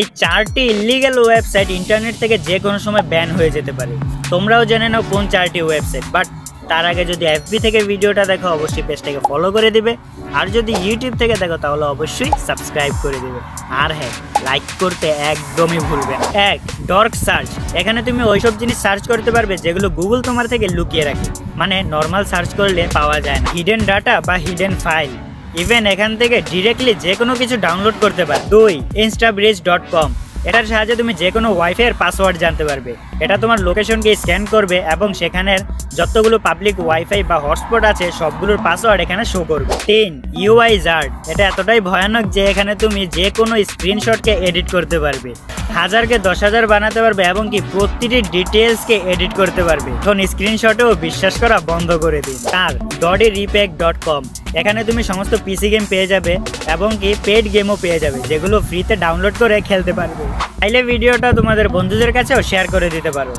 এই 4টি illegal website internet থেকে যে কোনো সময় ব্যান হয়ে যেতে পারে। তোমরাও জেনে নাও কোন 4টি ওয়েবসাইট। বাট তার আগে যদি এফবি থেকে ভিডিওটা দেখো অবশ্যই পেজটাকে ফলো করে দিবে, আর যদি ইউটিউব থেকে দেখো তাহলে অবশ্যই সাবস্ক্রাইব করে দিবে, আর হ্যাঁ লাইক করতে একদমই ভুলবে না। 1. ডর্ক সার্চ। এখানে তুমি ওইসব জিনিস সার্চ করতে পারবে যেগুলো গুগল তোমার থেকে লুকিয়ে রাখে, মানে নর্মাল সার্চ করলে পাওয়া যায় না। হিডেন ডাটা বা হিডেন ফাইল, ইভেন এখান থেকে ডিরেক্টলি যে কোনো কিছু ডাউনলোড করতে পারো। 2. instabridge.com। এটার সাহায্যে তুমি যে কোনো ওয়াইফাই এর পাসওয়ার্ড জানতে পারবে। এটা তোমার লোকেশনকে স্ক্যান করবে এবং সেখানের যতগুলো পাবলিক ওয়াইফাই বা হটস্পট আছে সবগুলোর পাসওয়ার্ড এখানে শো করবে। 3. UIZard। এটা এতটাই ভয়ানক যে এখানে তুমি যে কোনো স্ক্রিনশটকে এডিট করতে পারবে, 1000কে 10,000 বানাতে পারবে এবং কি প্রতিটি ডিটেলসকে এডিট করতে পারবে। এখন স্ক্রিনশটেও বিশ্বাস করা বন্ধ করে দিন। আর doddyrepack.com। এখানে তুমি সমস্ত পিসি গেম পেয়ে যাবে এবং কি পেড গেমও পেয়ে যাবে যেগুলো ফ্রিতে ডাউনলোড করে খেলতে পারবে। চাইলে ভিডিওটা তোমাদের বন্ধুদের কাছেও শেয়ার করে দিতে পারো।